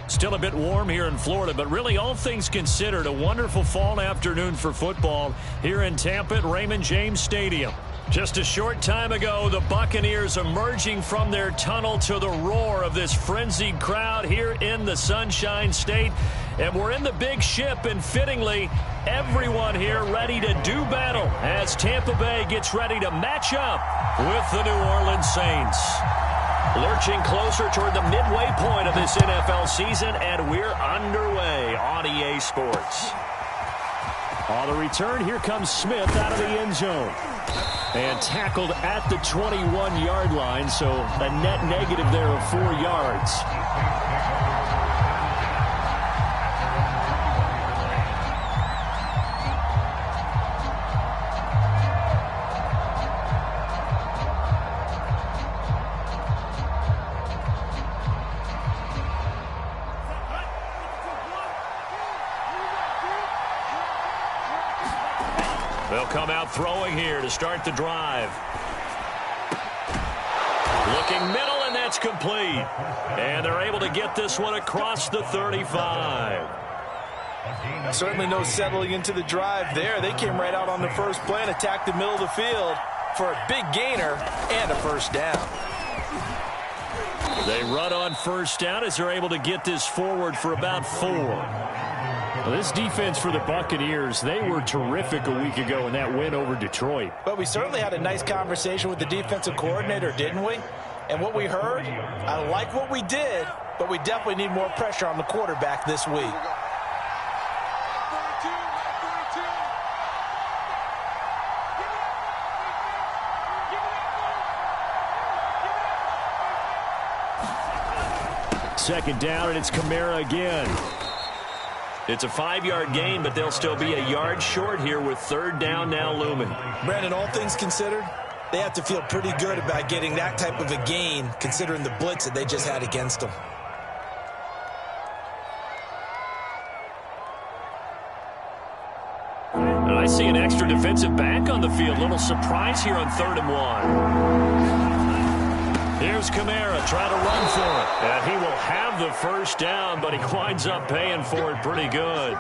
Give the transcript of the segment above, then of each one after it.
Still a bit warm here in Florida, but really all things considered, a wonderful fall afternoon for football here in Tampa at Raymond James Stadium. Just a short time ago, the Buccaneers emerging from their tunnel to the roar of this frenzied crowd here in the Sunshine State. And we're in the big ship, and fittingly, everyone here ready to do battle as Tampa Bay gets ready to match up with the New Orleans Saints. Lurching closer toward the midway point of this NFL season, and we're underway on EA Sports. On the return, here comes Smith out of the end zone. And tackled at the 21-yard line, so a net negative there of 4 yards. They'll come out throwing here to start the drive. Looking middle, and that's complete. And they're able to get this one across the 35. Certainly no settling into the drive there. They came right out on the first play and attacked the middle of the field for a big gainer and a first down. They run on first down as they're able to get this forward for about 4. Well, this defense for the Buccaneers, they were terrific a week ago in that win over Detroit. But we certainly had a nice conversation with the defensive coordinator, didn't we? And what we heard, I like what we did, but we definitely need more pressure on the quarterback this week. Second down, and it's Kamara again. It's a 5-yard gain, but they'll still be a yard short here with third down now looming. Brandon, all things considered, they have to feel pretty good about getting that type of a gain, considering the blitz that they just had against them. And I see an extra defensive back on the field. Little surprise here on 3rd and 1. Here's Kamara trying to run for it. And he will have the first down, but he winds up paying for it pretty good.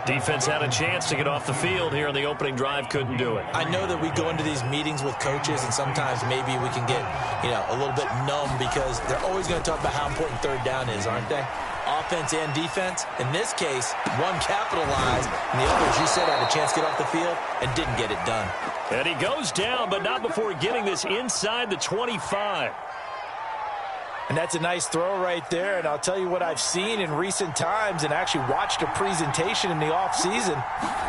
Defense had a chance to get off the field here in the opening drive, couldn't do it. I know that we go into these meetings with coaches, and sometimes maybe we can get, a little bit numb because they're always going to talk about how important third down is, aren't they? Offense and defense. In this case, one capitalized, and the other, as you said, had a chance to get off the field and didn't get it done. And he goes down, but not before getting this inside the 25. And that's a nice throw right there. And I'll tell you what I've seen in recent times and actually watched a presentation in the offseason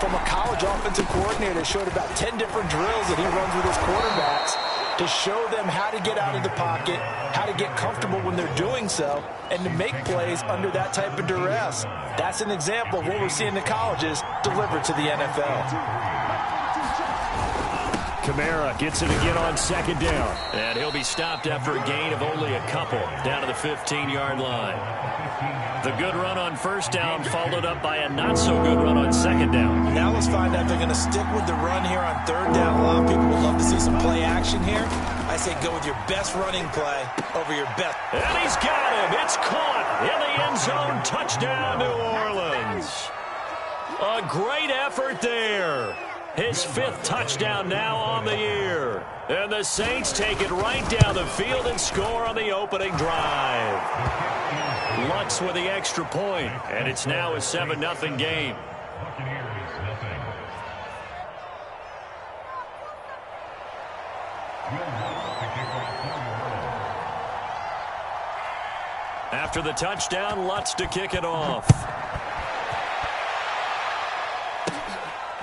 from a college offensive coordinator that showed about 10 different drills that he runs with his quarterbacks to show them how to get out of the pocket, how to get comfortable when they're doing so, and to make plays under that type of duress. That's an example of what we're seeing in the colleges delivered to the NFL. Kamara gets it again on second down. And he'll be stopped after a gain of only a couple down to the 15-yard line. The good run on first down followed up by a not-so-good run on second down. Now let's find out if they're going to stick with the run here on third down. A lot of people would love to see some play action here. I say go with your best running play over your best. And he's got him. It's caught in the end zone. Touchdown, New Orleans. A great effort there. His 5th touchdown now on the year. And the Saints take it right down the field and score on the opening drive. Lux with the extra point, and it's now a 7-0 game. After the touchdown, Lutz to kick it off.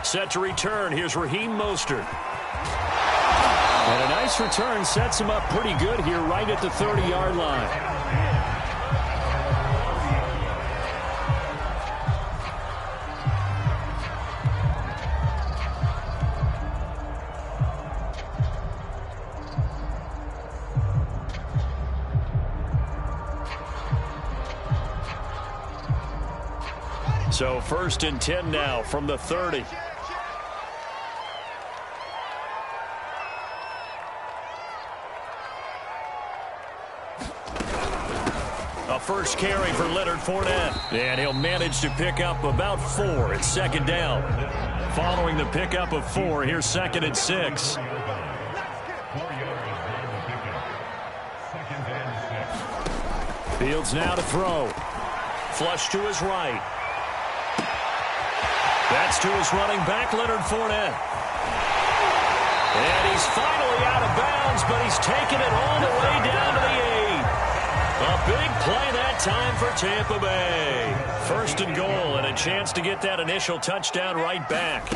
Set to return. Here's Raheem Mostert. And a nice return sets him up pretty good here right at the 30-yard line. So 1st and 10 now from the 30. A first carry for Leonard Fournette. And he'll manage to pick up about 4 at second down. Following the pickup of 4, here's 2nd and 6. Fields now to throw. Flush to his right. That's to his running back, Leonard Fournette. And he's finally out of bounds, but he's taken it all the way down to the 8. A big play that time for Tampa Bay. 1st and goal, and a chance to get that initial touchdown right back.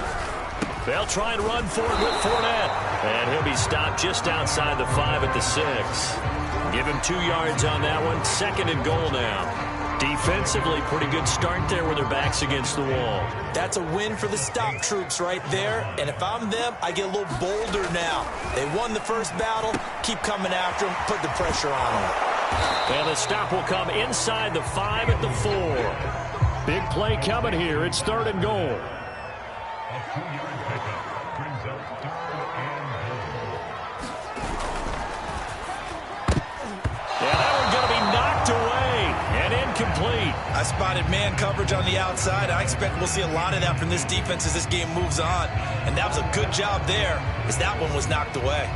They'll try and run for it with Fournette. And he'll be stopped just outside the 5 at the 6. Give him 2 yards on that one. 2nd and goal now. Defensively, pretty good start there with their backs against the wall. That's a win for the stop troops right there. And if I'm them, I get a little bolder now. They won the first battle. Keep coming after them. Put the pressure on them. And the stop will come inside the 5 at the 4. Big play coming here. It's 3rd and goal. Complete. I spotted man coverage on the outside. I expect we'll see a lot of that from this defense as this game moves on. And that was a good job there as that one was knocked away.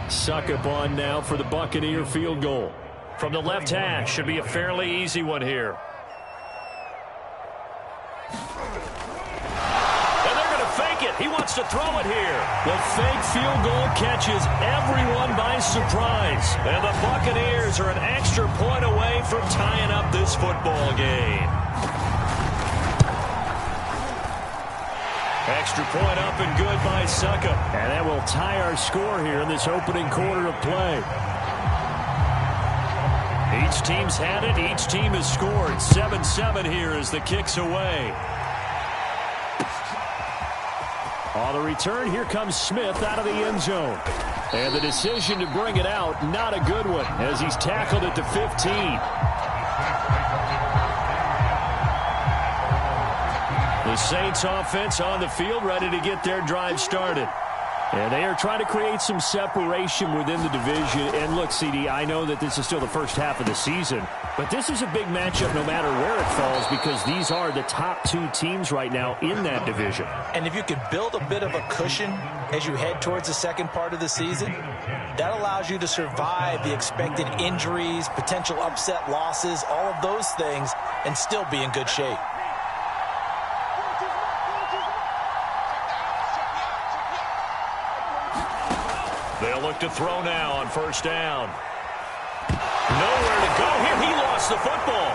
Suck up on now for the Buccaneer field goal. From the left hash, should be a fairly easy one here. He wants to throw it here. The fake field goal catches everyone by surprise. And the Buccaneers are an extra point away from tying up this football game. Extra point up and good by Suckup. And that will tie our score here in this opening quarter of play. Each team's had it. Each team has scored. 7-7 here as the kick's away. On the return, here comes Smith out of the end zone. And the decision to bring it out, not a good one, as he's tackled at the 15. The Saints offense on the field, ready to get their drive started. And they are trying to create some separation within the division. And look, CD, I know that this is still the first half of the season, but this is a big matchup no matter where it falls because these are the top 2 teams right now in that division. And if you can build a bit of a cushion as you head towards the second part of the season, that allows you to survive the expected injuries, potential upset losses, all of those things, and still be in good shape. They'll look to throw now on 1st down. Nowhere to go here. He lost the football.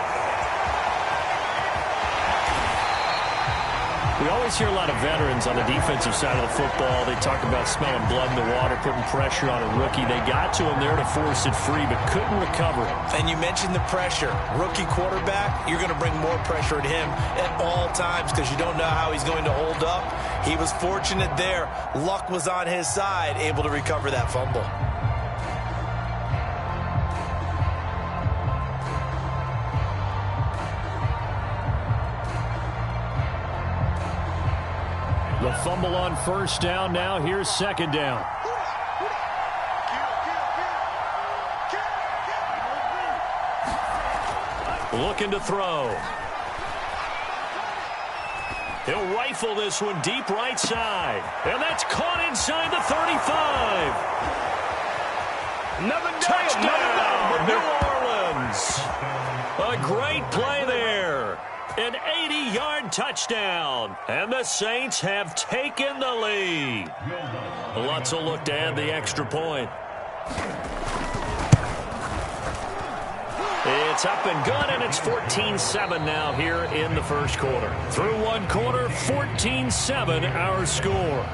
We always hear a lot of veterans on the defensive side of the football. They talk about smelling blood in the water, putting pressure on a rookie. They got to him there to force it free, but couldn't recover it. And you mentioned the pressure. Rookie quarterback, you're going to bring more pressure at him at all times because you don't know how he's going to hold up. He was fortunate there. Luck was on his side, able to recover that fumble. The fumble on 1st down. Now here's 2nd down. Looking to throw. He'll rifle this one deep right side. And that's caught inside the 35. Another touchdown, New Orleans. A great play there. An 80-yard touchdown. And the Saints have taken the lead. Lutz will look to add the extra point. It's up and good, and it's 14-7 now here in the first quarter. Through one quarter, 14-7 our score.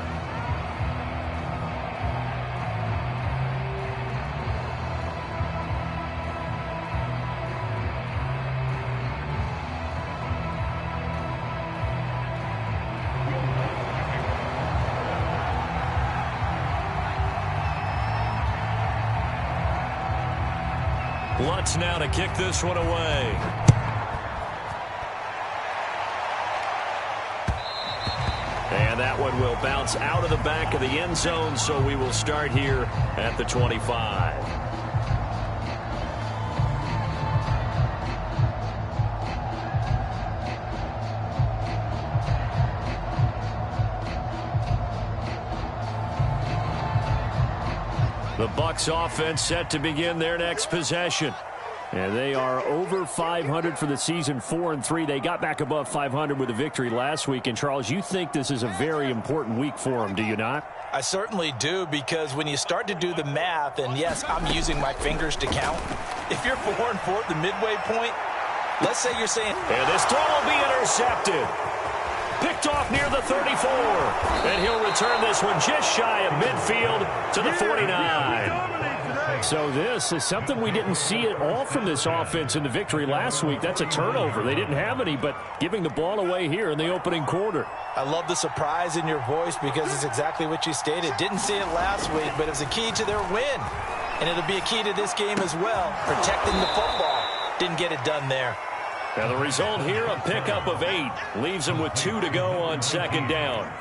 Lutz now to kick this one away. And And that one will bounce out of the back of the end zone, so we will start here at the 25. The Bucs offense set to begin their next possession. And they are over 500 for the season, 4-3. They got back above 500 with a victory last week. And, Charles, you think this is a very important week for them, do you not? I certainly do, because when you start to do the math, and yes, I'm using my fingers to count. If you're 4-4 at the midway point, let's say you're saying... And this throw will be intercepted. Picked off near the 34. And he'll return this one just shy of midfield to the 49. So this is something we didn't see at all from this offense in the victory last week. That's a turnover. They didn't have any, but giving the ball away here in the opening quarter. I love the surprise in your voice, because it's exactly what you stated. Didn't see it last week, but it was a key to their win. And it'll be a key to this game as well, protecting the football. Didn't get it done there. Now the result here, a pickup of 8. Leaves him with 2 to go on second down.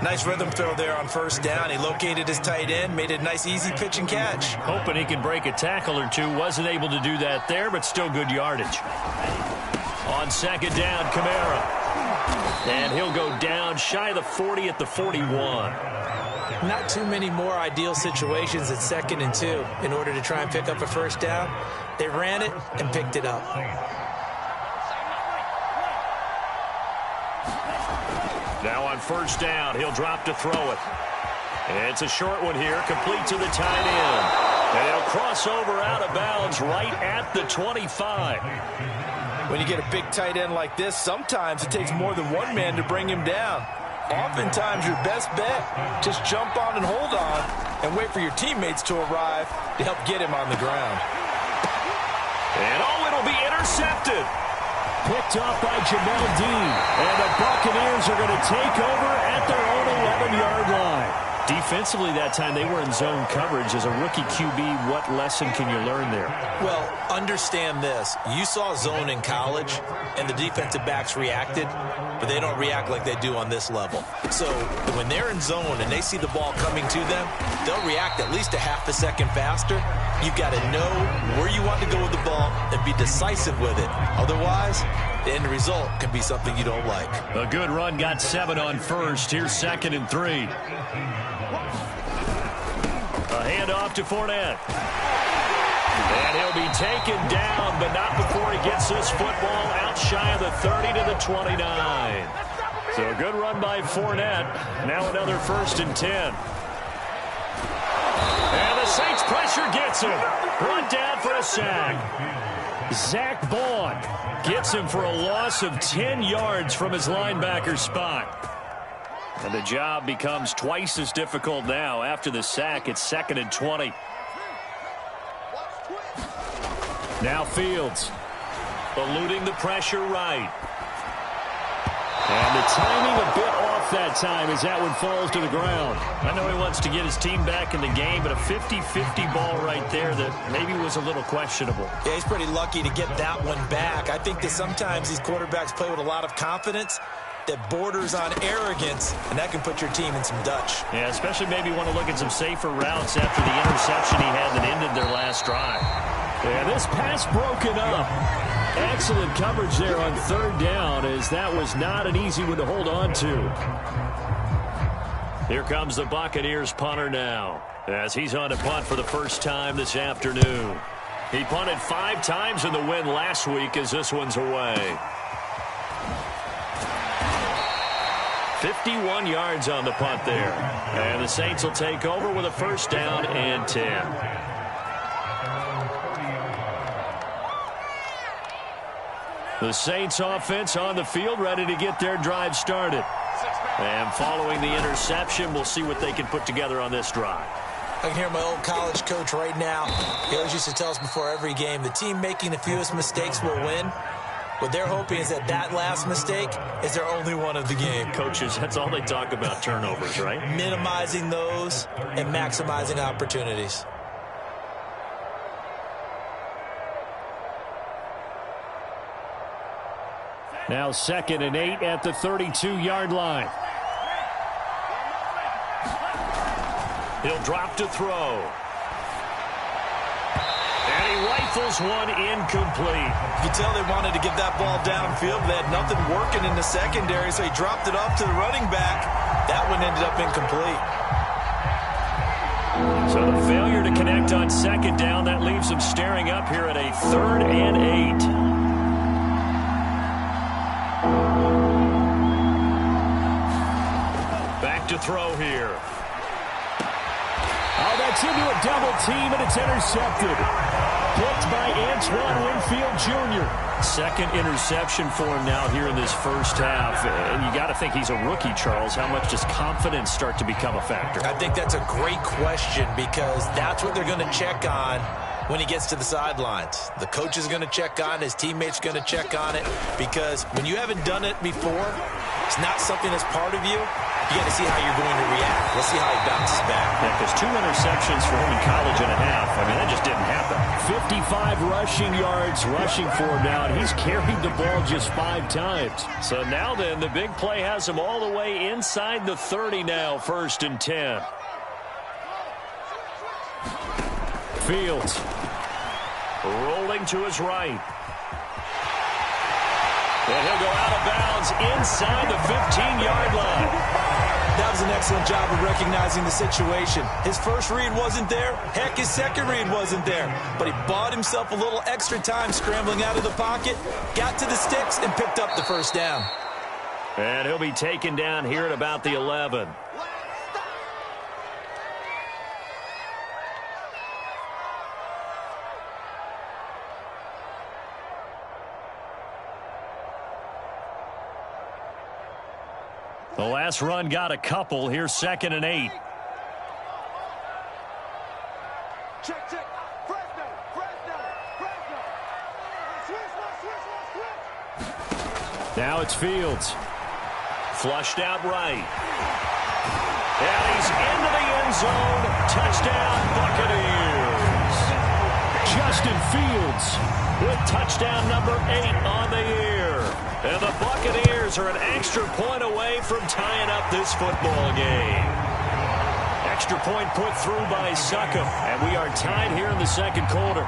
Nice rhythm throw there on first down. He located his tight end, made a nice easy pitch and catch. Hoping he can break a tackle or two. Wasn't able to do that there, but still good yardage. On second down, Kamara. And he'll go down shy of the 40 at the 41. Not too many more ideal situations at 2nd and 2 in order to try and pick up a first down. They ran it and picked it up. Now on first down, he'll drop to throw it. It's a short one here, complete to the tight end. And he'll cross over out of bounds right at the 25. When you get a big tight end like this, sometimes it takes more than one man to bring him down. Oftentimes your best bet, just jump on and hold on and wait for your teammates to arrive to help get him on the ground. And it'll be intercepted. Picked off by Jamel Dean. And the Buccaneers are going to take over at their own 11-yard line. Defensively that time, they were in zone coverage. As a rookie QB, what lesson can you learn there? Well, understand this. You saw zone in college, and the defensive backs reacted, but they don't react like they do on this level. So when they're in zone and they see the ball coming to them, they'll react at least a half a second faster. You've got to know where you want to go with the ball and be decisive with it. Otherwise, the end result can be something you don't like. A good run got 7 on first. Here's 2nd and 3. A handoff to Fournette. And he'll be taken down, but not before he gets this football out shy of the 30 to the 29. So a good run by Fournette. Now another 1st and 10. And the Saints pressure gets him. Brought down for a sack. Zach Vaughn gets him for a loss of 10 yards from his linebacker spot. And the job becomes twice as difficult now. After the sack, it's 2nd and 20. Now Fields, eluding the pressure right. And the timing a bit off that time as that one falls to the ground. I know he wants to get his team back in the game, but a 50-50 ball right there that maybe was a little questionable. Yeah, he's pretty lucky to get that one back. I think that sometimes these quarterbacks play with a lot of confidence that borders on arrogance, and that can put your team in some Dutch. Yeah, especially maybe want to look at some safer routes after the interception he had that ended their last drive. Yeah, this pass broken up. Excellent coverage there on 3rd down, as that was not an easy one to hold on to. Here comes the Buccaneers punter now, as he's on to punt for the first time this afternoon. He punted 5 times in the win last week, as this one's away. 51 yards on the punt there. And the Saints will take over with a 1st down and 10. The Saints offense on the field, ready to get their drive started. And following the interception, we'll see what they can put together on this drive. I can hear my old college coach right now. He always used to tell us before every game, the team making the fewest mistakes will win. What they're hoping is that last mistake is their only one of the game. Coaches, that's all they talk about, turnovers, right? Minimizing those and maximizing opportunities. Now 2nd and 8 at the 32-yard line. He'll drop to throw. And he rifles one incomplete. You can tell they wanted to get that ball downfield. They had nothing working in the secondary, so he dropped it off to the running back. That one ended up incomplete. So the failure to connect on second down, that leaves them staring up here at a 3rd and 8. Back to throw here. Oh, that's into a double team, and it's intercepted. Picked by Antoine Winfield Jr. Second interception for him now here in this first half. And you got to think he's a rookie, Charles. How much does confidence start to become a factor? I think that's a great question because that's what they're going to check on when he gets to the sidelines. The coach is going to check on it. His teammates are going to check on it because when you haven't done it before, it's not something that's part of you. You got to see how you're going to react. Let's see how he bounces back. Yeah, because 2 interceptions for him in college and a half. I mean, that just didn't happen. 55 rushing yards rushing for him now, and he's carried the ball just 5 times. So now then, the big play has him all the way inside the 30 now, 1st and 10. Fields rolling to his right. And he'll go out of bounds inside the 15-yard line. That was an excellent job of recognizing the situation. His first read wasn't there. Heck, his second read wasn't there. But he bought himself a little extra time scrambling out of the pocket, got to the sticks, and picked up the first down. And he'll be taken down here at about the 11. The last run got a couple. Here's 2nd and 8. Check. Fresno. Switch. Now it's Fields. Flushed out right. And he's into the end zone. Touchdown, Buccaneers. Justin Fields With touchdown number 8 on the year. And the Buccaneers are an extra point away from tying up this football game. Extra point put through by Succop. And we are tied here in the second quarter.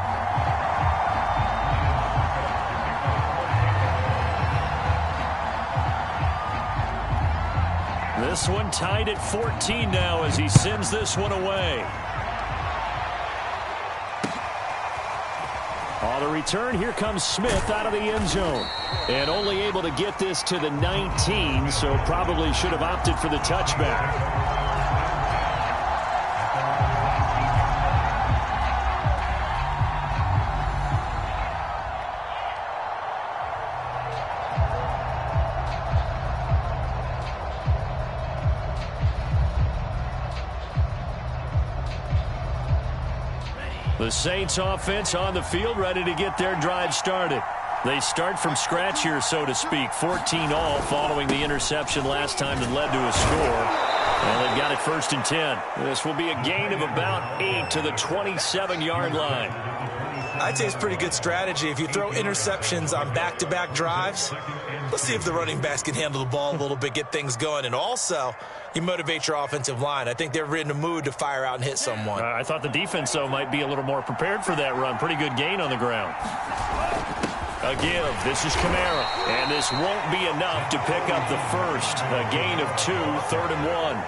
This one tied at 14 now as he sends this one away. On the return, here comes Smith out of the end zone. And only able to get this to the 19, so probably should have opted for the touchback. The Saints offense on the field, ready to get their drive started. They start from scratch here, so to speak. 14 all following the interception last time that led to a score. And they've got it 1st and 10. This will be a gain of about 8 to the 27-yard line. I'd say it's pretty good strategy. If you throw interceptions on back-to-back drives, let's see if the running backs can handle the ball a little bit, get things going. And also, you motivate your offensive line. I think they're in a mood to fire out and hit someone. I thought the defense, though, might be a little more prepared for that run. Pretty good gain on the ground. A give. This is Kamara. And this won't be enough to pick up the first. A gain of 2, 3rd and 1.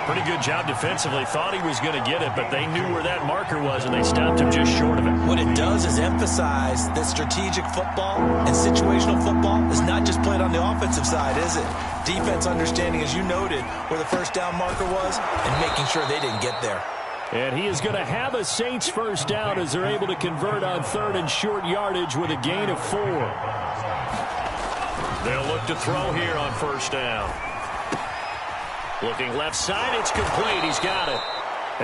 Pretty good job defensively. Thought he was going to get it, but they knew where that marker was, and they stopped him just short of it. What it does is emphasize that strategic football and situational football is not just played on the offensive side, is it? Defense understanding, as you noted, where the first down marker was and making sure they didn't get there. And he is going to have a Saints first down as they're able to convert on 3rd and short yardage with a gain of 4. They'll look to throw here on 1st down. Looking left side, it's complete. He's got it.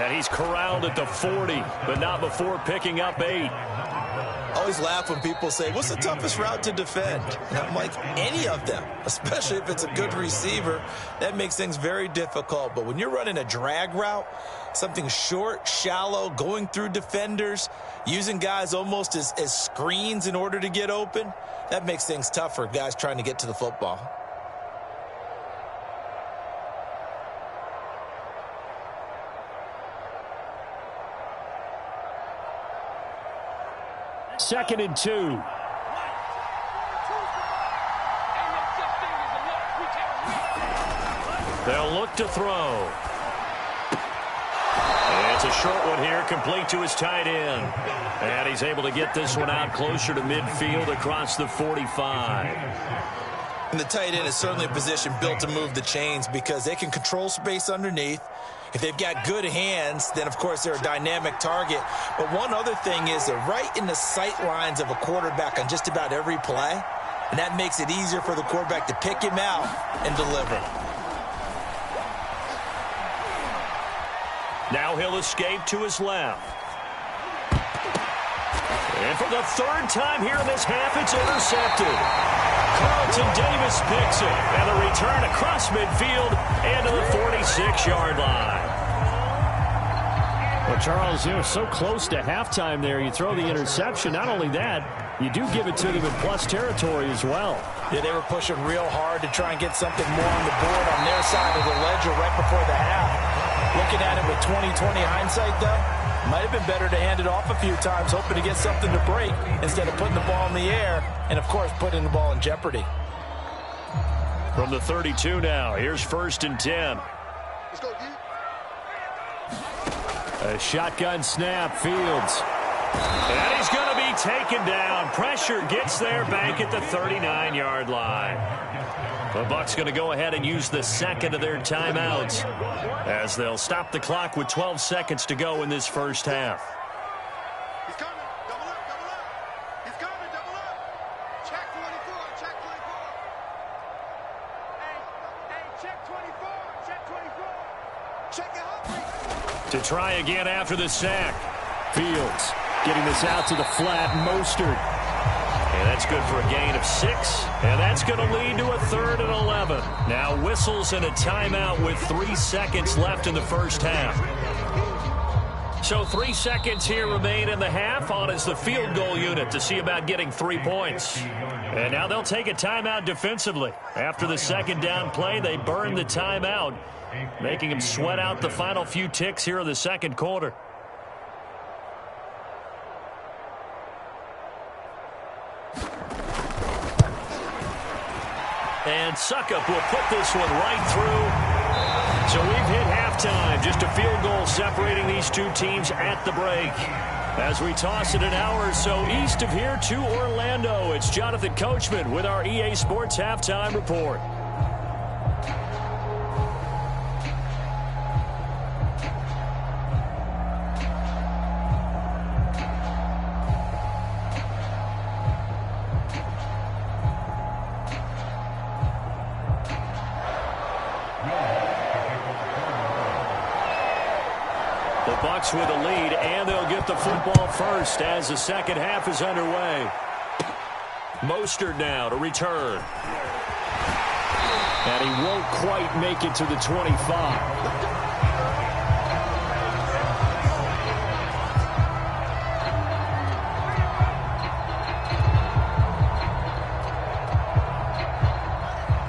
And he's corralled at the 40, but not before picking up 8. I always laugh when people say, what's the toughest route to defend? And I'm like, any of them, especially if it's a good receiver. That makes things very difficult. But when you're running a drag route, something short, shallow, going through defenders, using guys almost as screens in order to get open, that makes things tough for guys trying to get to the football. 2nd and 2. They'll look to throw. And it's a short one here, complete to his tight end. And he's able to get this one out closer to midfield across the 45. And the tight end is certainly a position built to move the chains because they can control space underneath. If they've got good hands, then, of course, they're a dynamic target. But one other thing is they're right in the sight lines of a quarterback on just about every play. And that makes it easier for the quarterback to pick him out and deliver. Now he'll escape to his left. And for the 3rd time here in this half, it's intercepted. Carlton Davis picks it. And the return across midfield and to the 46-yard line. Well, Charles, you know, so close to halftime there. You throw the interception. Not only that, you do give it to them in plus territory as well. Yeah, they were pushing real hard to try and get something more on the board on their side of the ledger right before the half. Looking at it with 20/20 hindsight, though, might have been better to hand it off a few times, hoping to get something to break instead of putting the ball in the air and, of course, putting the ball in jeopardy. From the 32 now, here's 1st and 10. Let's go, D. A shotgun snap, Fields. And he's going to be taken down. Pressure gets there back at the 39-yard line. The Bucs going to go ahead and use the 2nd of their timeouts as they'll stop the clock with 12 seconds to go in this first half. He's coming. Double up, double up. He's coming, double up. Check 24, check 24. Hey, check 24, check 24. Check it out. To try again after the sack. Fields getting this out to the flat. Mostert. And that's good for a gain of 6. And that's going to lead to a 3rd and 11. Now whistles and a timeout with 3 seconds left in the first half. So 3 seconds here remain in the half. On is the field goal unit to see about getting 3 points. And now they'll take a timeout defensively. After the 2nd down play, they burn the timeout, making them sweat out the final few ticks here in the 2nd quarter. And Suckup will put this one right through. So we've hit halftime. Just a field goal separating these two teams at the break. As we toss it an hour or so east of here to Orlando, it's Jonathan Coachman with our EA Sports Halftime Report. Bucs with a lead, and they'll get the football first as the 2nd half is underway. Mostert now to return. And he won't quite make it to the 25.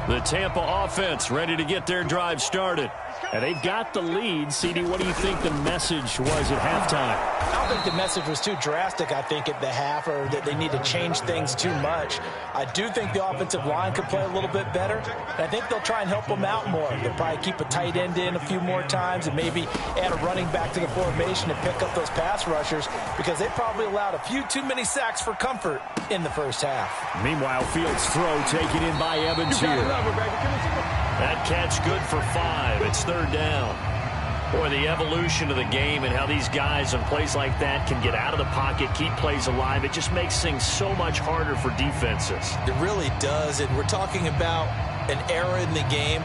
The Tampa offense ready to get their drive started. And they've got the lead. CD, what do you think the message was at halftime? I don't think the message was too drastic, I think, at the half, or that they need to change things too much. I do think the offensive line could play a little bit better, and I think they'll try and help them out more. They'll probably keep a tight end in a few more times and maybe add a running back to the formation and pick up those pass rushers because they probably allowed a few too many sacks for comfort in the first half. Meanwhile, Fields' throw taken in by Evans here. That catch good for 5. It's 3rd down. Boy, the evolution of the game and how these guys in plays like that can get out of the pocket, keep plays alive, it just makes things so much harder for defenses. It really does, and we're talking about an era in the game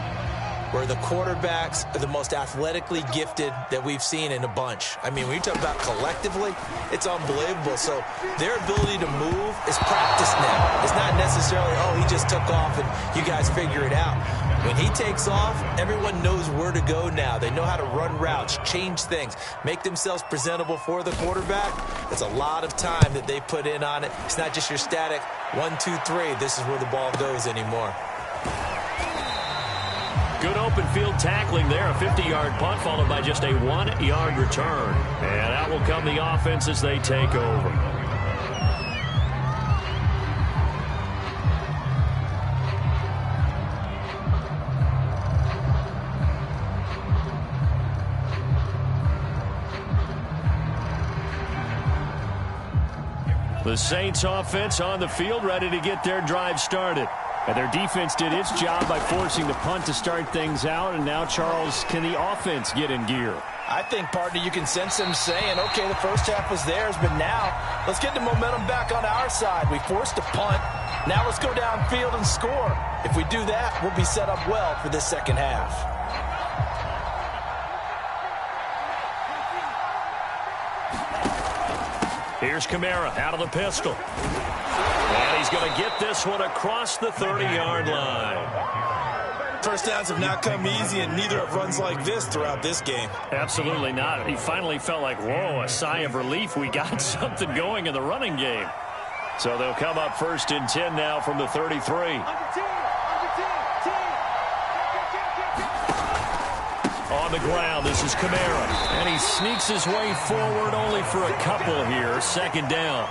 where the quarterbacks are the most athletically gifted that we've seen in a bunch. I mean, when you talk about collectively, it's unbelievable. So their ability to move is practiced now. It's not necessarily, oh, he just took off and you guys figure it out. When he takes off, everyone knows where to go now. They know how to run routes, change things, make themselves presentable for the quarterback. It's a lot of time that they put in on it. It's not just your static 1, 2, 3. This is where the ball goes anymore. Good open field tackling there. A 50-yard punt followed by just a 1-yard return. And out will come the offense as they take over. The Saints offense on the field, ready to get their drive started. And their defense did its job by forcing the punt to start things out. And now, Charles, can the offense get in gear? I think, partner, you can sense them saying, okay, the first half was theirs, but now let's get the momentum back on our side. We forced a punt. Now let's go downfield and score. If we do that, we'll be set up well for this second half. Here's Kamara out of the pistol. And he's going to get this one across the 30-yard line. First downs have not come easy, and neither have runs like this throughout this game. Absolutely not. He finally felt like, whoa, a sigh of relief. We got something going in the running game. So they'll come up 1st and 10 now from the 33. On the ground, this is Kamara. And he sneaks his way forward only for a couple here. 2nd down.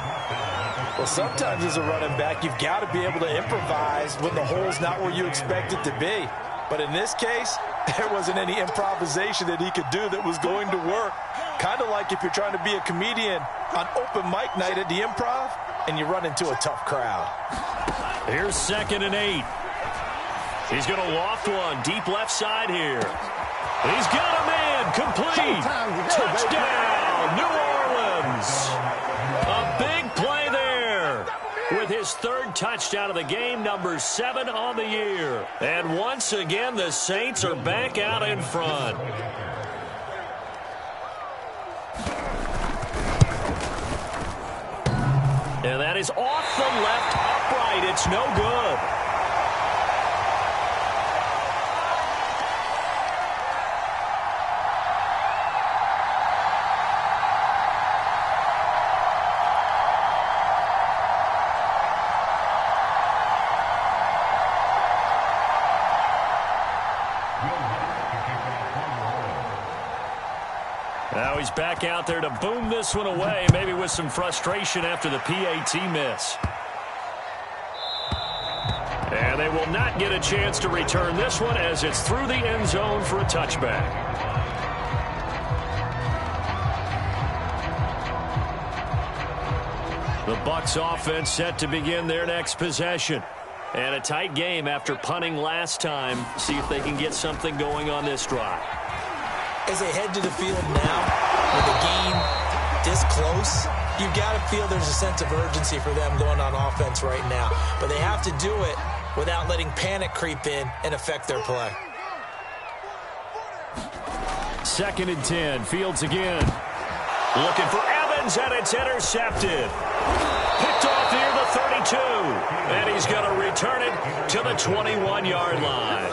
Well, sometimes as a running back, you've got to be able to improvise when the hole's not where you expect it to be. But in this case, there wasn't any improvisation that he could do that was going to work. Kind of like if you're trying to be a comedian on open mic night at the Improv and you run into a tough crowd. Here's 2nd and 8. He's going to loft one deep left side here. He's got a man complete. Touchdown, New Orleans. A big play there with his 3rd touchdown of the game, number 7 on the year. And once again, the Saints are back out in front. And that is off the left upright. It's no good. Now he's back out there to boom this one away, maybe with some frustration after the PAT miss. And they will not get a chance to return this one as it's through the end zone for a touchback. The Bucs offense set to begin their next possession. And a tight game after punting last time. See if they can get something going on this drive. As they head to the field now, with the game this close, you've got to feel there's a sense of urgency for them going on offense right now. But they have to do it without letting panic creep in and affect their play. 2nd and 10, Fields again. Looking for Evans, and it's intercepted. Picked off near the 32. And he's going to return it to the 21-yard line.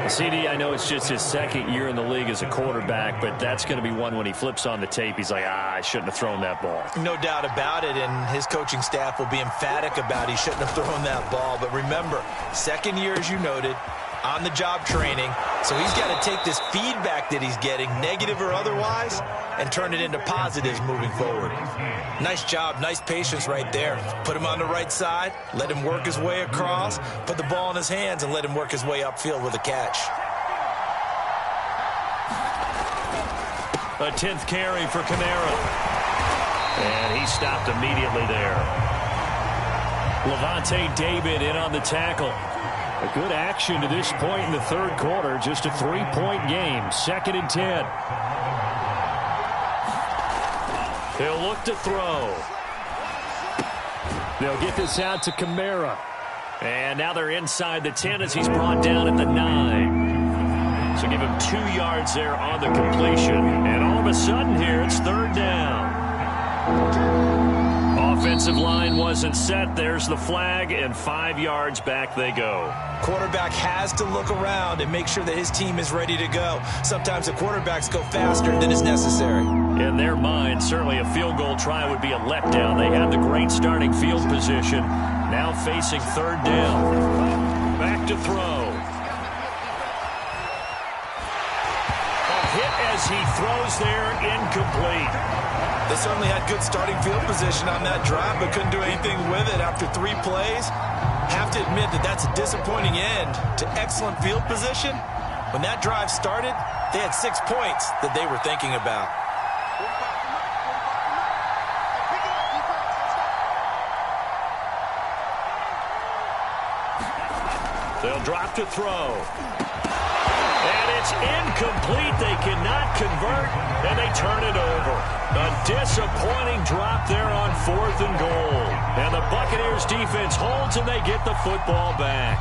CD, I know it's just his 2nd year in the league as a quarterback, but that's going to be one when he flips on the tape. He's like, I shouldn't have thrown that ball. No doubt about it, and his coaching staff will be emphatic about he shouldn't have thrown that ball. But remember, 2nd year, as you noted, on-the-job training. So he's got to take this feedback that he's getting, negative or otherwise, and turn it into positives moving forward. Nice job, nice patience right there. Put him on the right side, let him work his way across, put the ball in his hands, and let him work his way upfield with a catch. A 10th carry for Kamara. And he stopped immediately there. Levante David in on the tackle. A good action to this point in the 3rd quarter. Just a 3-point game. 2nd and 10. He'll look to throw. They'll get this out to Kamara. And now they're inside the 10 as he's brought down at the 9. So give him 2 yards there on the completion. And all of a sudden here, it's 3rd down. Offensive line wasn't set. There's the flag, and 5 yards back they go. Quarterback has to look around and make sure that his team is ready to go. Sometimes the quarterbacks go faster than is necessary. In their mind, certainly a field goal try would be a letdown. They have the great starting field position. Now facing 3rd down. Back to throw. A hit as he throws there, incomplete. They certainly had good starting field position on that drive, but couldn't do anything with it after 3 plays. Have to admit that that's a disappointing end to excellent field position. When that drive started, they had 6 points that they were thinking about. They'll drop to throw. And it's incomplete. They cannot convert, and they turn it over. A disappointing drop there on 4th and goal. And the Buccaneers defense holds, and they get the football back.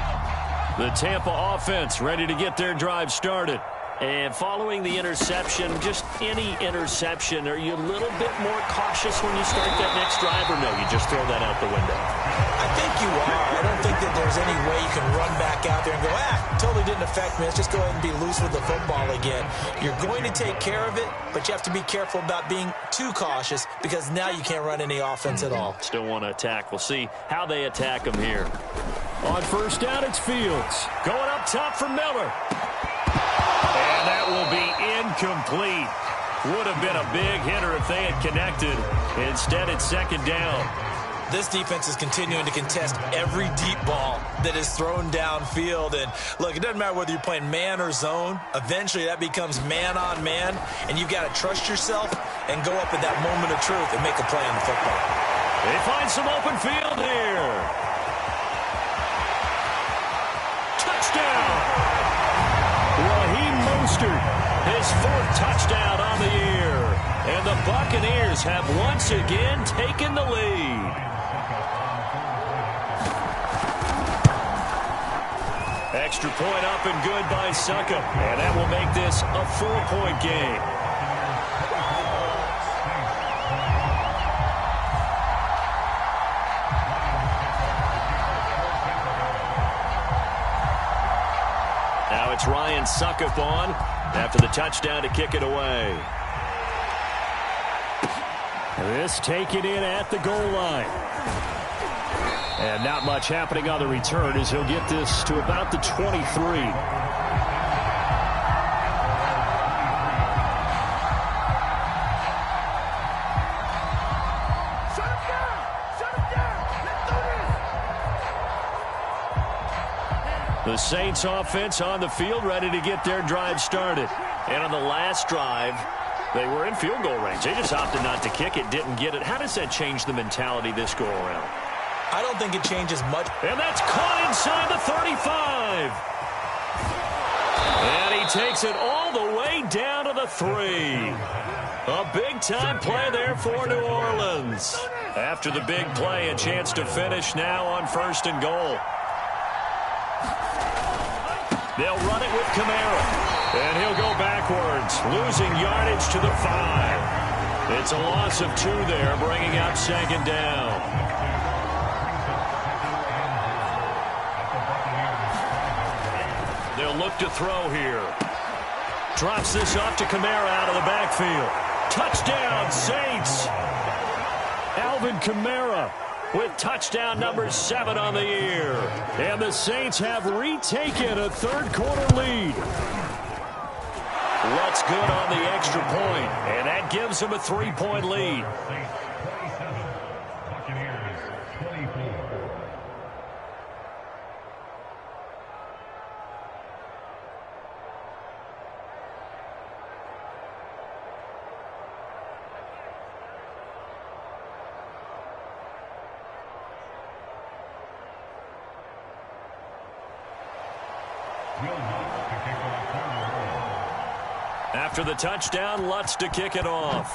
The Tampa offense ready to get their drive started. And following the interception, just any interception, are you a little bit more cautious when you start that next drive, or no, you just throw that out the window? I think you are. I don't think that there's any way you can run back out there and go, totally didn't affect me. Let's just go ahead and be loose with the football again. You're going to take care of it, but you have to be careful about being too cautious because now you can't run any offense at all. Still want to attack. We'll see how they attack them here. On 1st down, it's Fields. Going up top for Miller. And that will be incomplete. Would have been a big hitter if they had connected. Instead, it's 2nd down. This defense is continuing to contest every deep ball that is thrown downfield. And, look, it doesn't matter whether you're playing man or zone. Eventually, that becomes man-on-man, and you've got to trust yourself and go up at that moment of truth and make a play on the football. They find some open field here. Touchdown! His 4th touchdown on the year. And the Buccaneers have once again taken the lead. Extra point up and good by Succop. And that will make this a 4-point game. Now it's Ryan Succop on after the touchdown to kick it away. This taken in at the goal line. And not much happening on the return as he'll get this to about the 23. The Saints offense on the field ready to get their drive started. And on the last drive, they were in field goal range. They just opted not to kick it, didn't get it. How does that change the mentality this go around? I don't think it changes much. And that's caught inside the 35. And he takes it all the way down to the 3. A big-time play there for New Orleans. After the big play, a chance to finish now on 1st and goal. They'll run it with Kamara. And he'll go backwards, losing yardage to the 5. It's a loss of 2 there, bringing up 2nd down. They'll look to throw here. Drops this off to Kamara out of the backfield. Touchdown, Saints. Alvin Kamara with touchdown number 7 on the year. And the Saints have retaken a 3rd quarter lead. What's good on the extra point, and that gives them a 3-point lead. After the touchdown, Lutz to kick it off.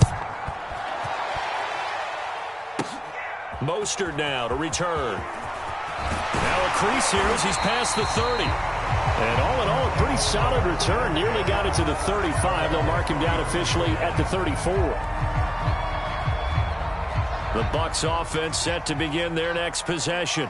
Mostert now to return. Now a crease here as he's past the 30. And all in all, a pretty solid return. Nearly got it to the 35. They'll mark him down officially at the 34. The Bucs offense set to begin their next possession.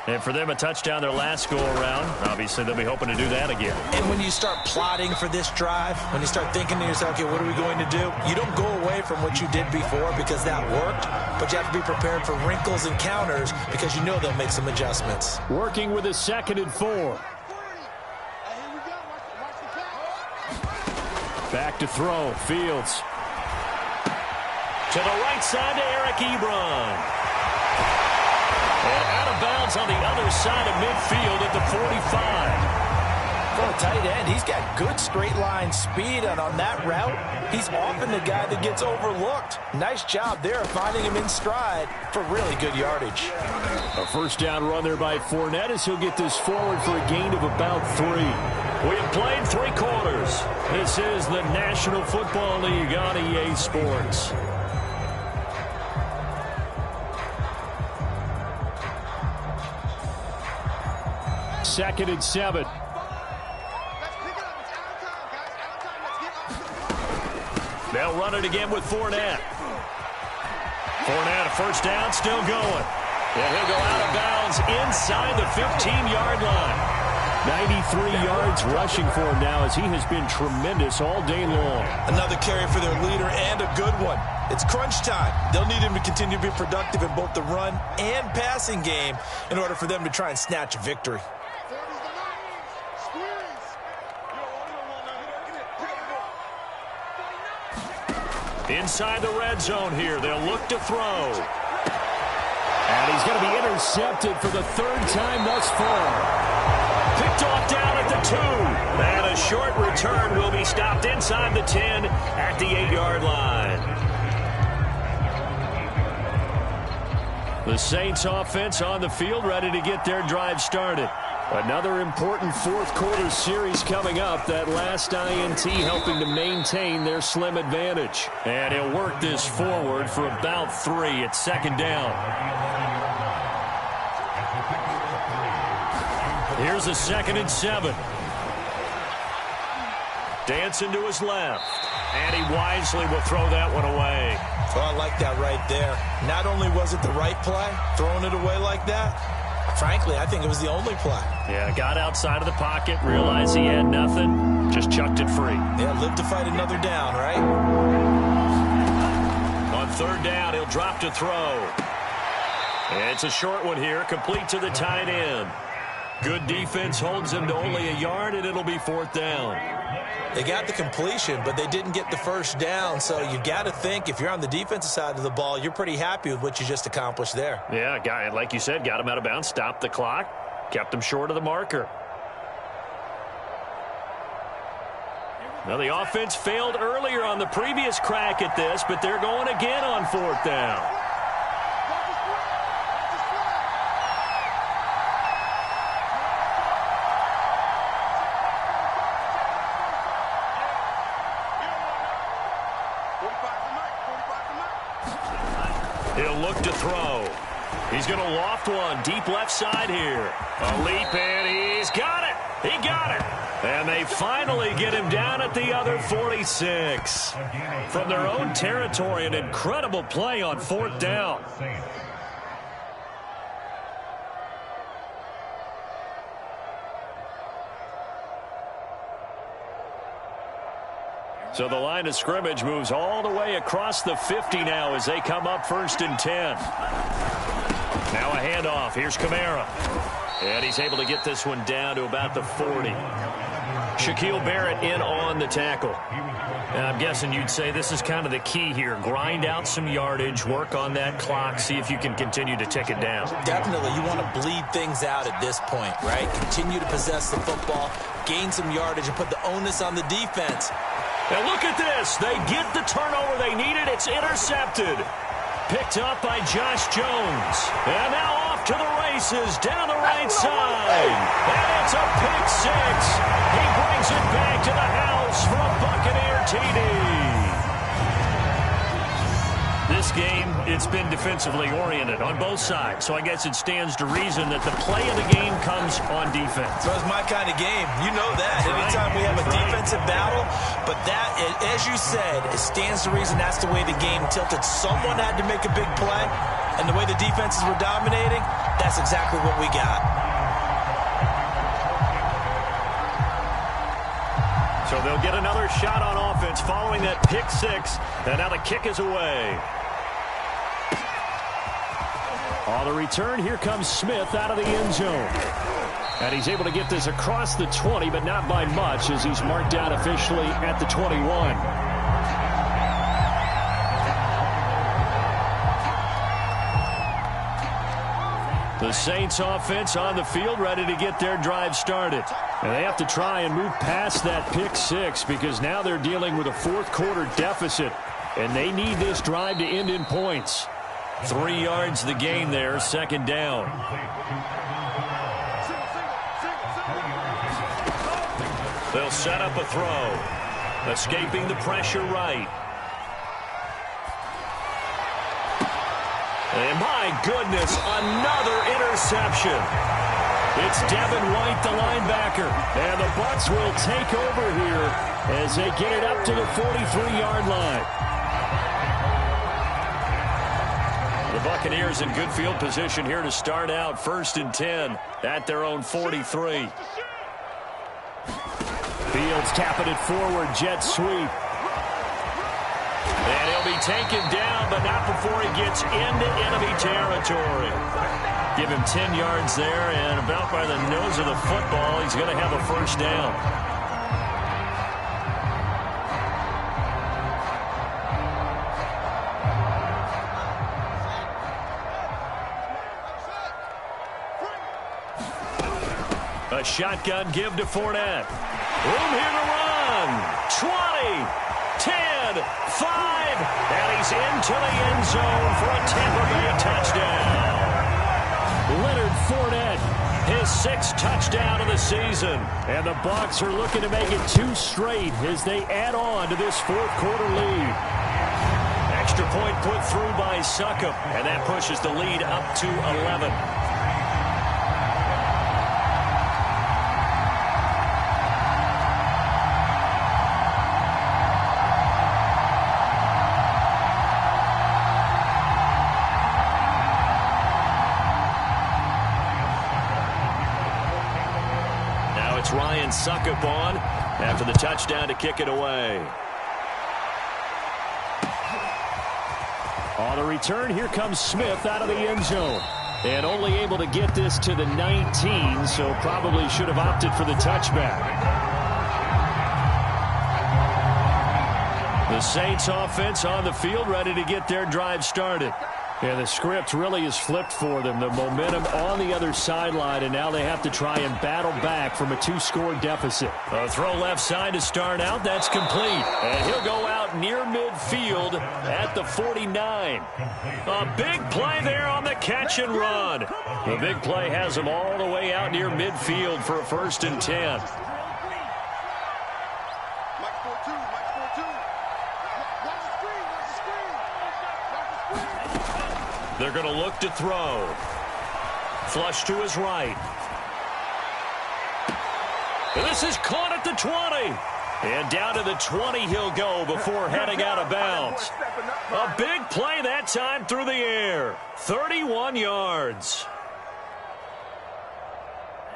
And for them, a touchdown their last go-around. Obviously, they'll be hoping to do that again. And when you start plotting for this drive, when you start thinking to yourself, okay, what are we going to do? You don't go away from what you did before because that worked, but you have to be prepared for wrinkles and counters because you know they'll make some adjustments. Working with a 2nd and 4. Back to throw. Fields. To the right side to Eric Ebron. And out of bounds on the other side of midfield at the 45. For a tight end, he's got good straight line speed, and on that route, he's often the guy that gets overlooked. Nice job there of finding him in stride for really good yardage. A first down run there by Fournette as he'll get this forward for a gain of about 3. We have played 3 quarters. This is the National Football League on EA Sports. Second and 7. They'll run it again with Fournette. Fournette, a first down, still going. And he'll go out of bounds inside the 15-yard line. 93 yards rushing for him now as he has been tremendous all day long. Another carry for their leader and a good one. It's crunch time. They'll need him to continue to be productive in both the run and passing game in order for them to try and snatch a victory. Inside the red zone here. They'll look to throw. And he's going to be intercepted for the 3rd time thus far. Picked off down at the 2. And a short return will be stopped inside the 10 at the 8-yard line. The Saints offense on the field ready to get their drive started. Another important 4th quarter series coming up. That last INT helping to maintain their slim advantage. And he'll work this forward for about 3. It's 2nd down. Here's a 2nd and 7. Dancing to his left. And he wisely will throw that one away. Oh, I like that right there. Not only was it the right play, throwing it away like that, frankly, I think it was the only play. Yeah, got outside of the pocket, realized he had nothing, just chucked it free. Yeah, live to fight another down, right? On 3rd down, he'll drop to throw. And it's a short one here, complete to the tight end. Good defense holds him to only a yard, and it'll be 4th down. They got the completion, but they didn't get the first down, so you got to think if you're on the defensive side of the ball, you're pretty happy with what you just accomplished there. Yeah, guy, like you said, got him out of bounds, stopped the clock, kept him short of the marker. Now, the offense failed earlier on the previous crack at this, but they're going again on 4th down. He'll look to throw. He's going to loft one deep left side here. A leap, and he's got it. He got it. And they finally get him down at the other 46. From their own territory, an incredible play on 4th down. So the line of scrimmage moves all the way across the 50 now as they come up 1st and 10. Now a handoff. Here's Kamara. And he's able to get this one down to about the 40. Shaquille Barrett in on the tackle. And I'm guessing you'd say this is kind of the key here. Grind out some yardage, work on that clock, see if you can continue to tick it down. Definitely. You want to bleed things out at this point, right? Continue to possess the football, gain some yardage, and put the onus on the defense. And look at this. They get the turnover they needed. It's intercepted. Picked up by Josh Jones. And now off to the races down the right side. And it's a pick 6. He brings it back to the house for a Buccaneer TD. This game, it's been defensively oriented on both sides. So I guess it stands to reason that the play of the game comes on defense. So it's my kind of game. You know that. Anytime we have a defensive battle. But that, as you said, it stands to reason that's the way the game tilted. Someone had to make a big play. And the way the defenses were dominating, that's exactly what we got. So they'll get another shot on offense following that pick 6. And now the kick is away. On the return, here comes Smith out of the end zone. And he's able to get this across the 20, but not by much as he's marked out officially at the 21. The Saints offense on the field ready to get their drive started. And they have to try and move past that pick six because now they're dealing with a fourth-quarter deficit, and they need this drive to end in points. 3 yards the gain there, second down. They'll set up a throw. Escaping the pressure right. And my goodness, another interception. It's Devin White, the linebacker. And the Bucs will take over here as they get it up to the 43-yard line. The Buccaneers in good field position here to start out 1st and 10 at their own 43. Fields tapping it forward, jet sweep. And he'll be taken down, but not before he gets into enemy territory. Give him 10 yards there, and about by the nose of the football, he's going to have a first down. A shotgun give to Fournette. Room here to run. 20, 10, 5, and he's into the end zone for a Tampa Bay touchdown. Leonard Fournette, his 6th touchdown of the season. And the Bucs are looking to make it 2 straight as they add on to this fourth-quarter lead. Extra point put through by Succop, and that pushes the lead up to 11. Ryan Succop on after the touchdown to kick it away. On the return, here comes Smith out of the end zone. And only able to get this to the 19, so probably should have opted for the touchback. The Saints offense on the field ready to get their drive started. Yeah, the script really is flipped for them. The momentum on the other sideline, and now they have to try and battle back from a 2-score deficit. A throw left side to start out. That's complete. And he'll go out near midfield at the 49. A big play there on the catch and run. The big play has him all the way out near midfield for a 1st and 10. They're going to look to throw. Flush to his right. And this is caught at the 20. And down to the 20 he'll go before heading out of bounds. A big play that time through the air. 31 yards.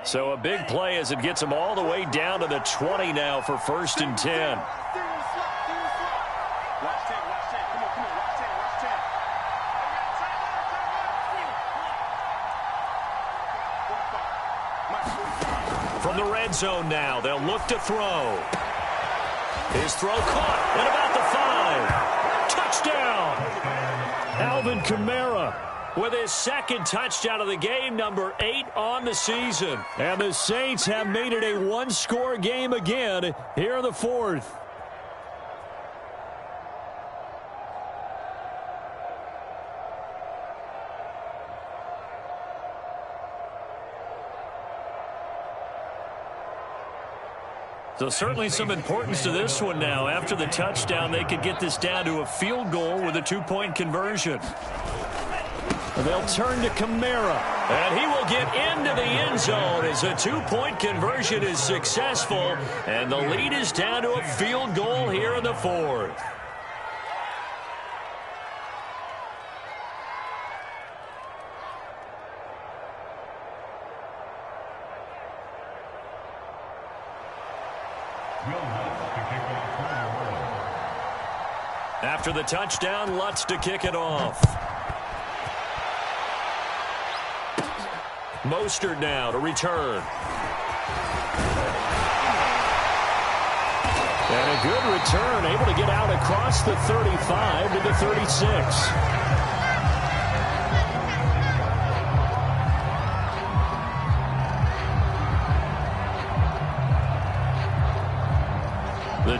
So a big play as it gets him all the way down to the 20 now for 1st and 10. From the red zone now, they'll look to throw. His throw caught at about the 5. Touchdown! Alvin Kamara with his 2nd touchdown of the game, number 8 on the season. And the Saints have made it a 1-score game again here in the 4th. So certainly some importance to this one now. After the touchdown, they could get this down to a field goal with a 2-point conversion. They'll turn to Kamara, and he will get into the end zone as a 2-point conversion is successful, and the lead is down to a field goal here in the 4th. After the touchdown, Lutz to kick it off. Mostert now to return. And a good return, able to get out across the 35 to the 36.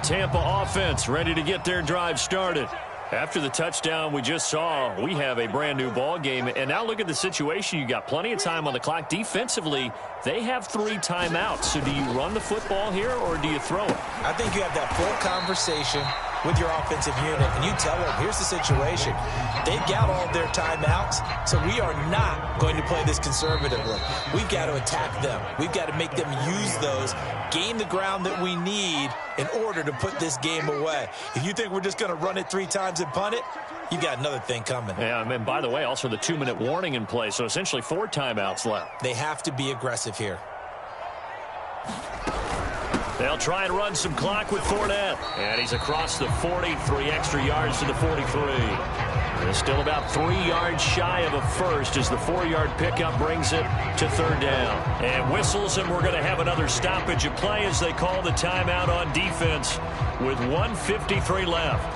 Tampa offense ready to get their drive started. After the touchdown we just saw, we have a brand new ball game. And now look at the situation. You got plenty of time on the clock. Defensively, they have 3 timeouts. So do you run the football here or do you throw it? I think you have that full conversation with your offensive unit, and you tell them, here's the situation. They've got all their timeouts, so we are not going to play this conservatively. We've got to attack them. We've got to make them use those, gain the ground that we need in order to put this game away. If you think we're just going to run it 3 times and punt it, you got another thing coming. Yeah, and by the way, also the 2-minute warning in play, so essentially 4 timeouts left. They have to be aggressive here. They'll try and run some clock with Fournette. And he's across the 40, 3 extra yards to the 43. They're still about 3 yards shy of a first as the 4-yard pickup brings it to 3rd down. And whistles, and we're going to have another stoppage of play as they call the timeout on defense with 1:53 left.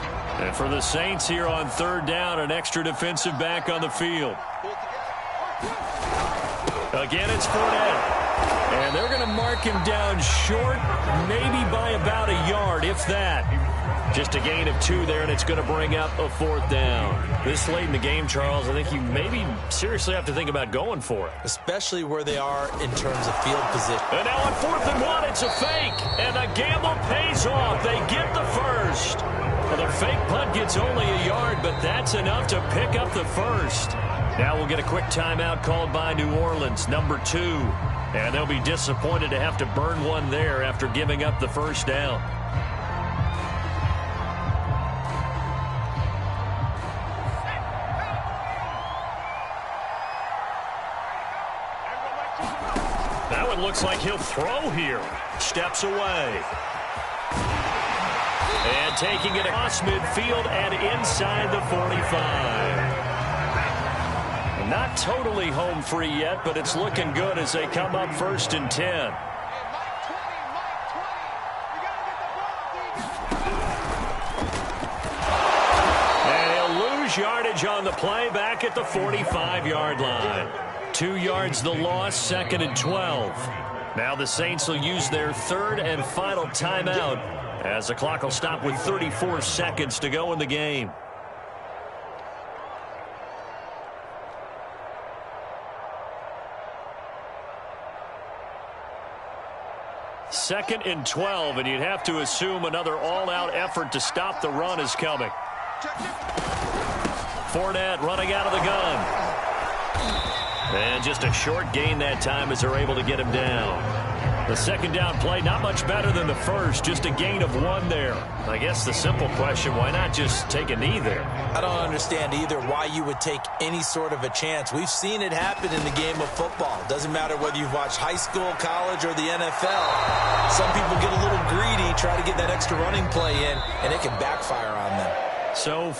And for the Saints here on 3rd down, an extra defensive back on the field. Again, it's Fournette. And they're going to mark him down short, maybe by about a yard, if that. Just a gain of 2 there, and it's going to bring up a 4th down. This late in the game, Charles, I think you maybe seriously have to think about going for it. Especially where they are in terms of field position. And now on 4th and 1, it's a fake. And the gamble pays off. They get the first. Well, the fake punt gets only a yard, but that's enough to pick up the first. Now we'll get a quick timeout called by New Orleans, number 2. And they'll be disappointed to have to burn one there after giving up the first down. That one looks like he'll throw here. Steps away. And taking it across midfield and inside the 45. Not totally home free yet, but it's looking good as they come up 1st and 10. And he'll lose yardage on the play back at the 45-yard line. 2 yards the loss, 2nd and 12. Now the Saints will use their 3rd and final timeout as the clock will stop with 34 seconds to go in the game. Second and 12, and you'd have to assume another all-out effort to stop the run is coming. Fournette running out of the gun. And just a short gain that time as they're able to get him down. The 2nd down play, not much better than the first, just a gain of 1 there. I guess the simple question, why not just take a knee there? I don't understand either why you would take any sort of a chance. We've seen it happen in the game of football. Doesn't matter whether you've watched high school, college, or the NFL. Some people get a little greedy, try to get that extra running play in, and it can backfire on them. So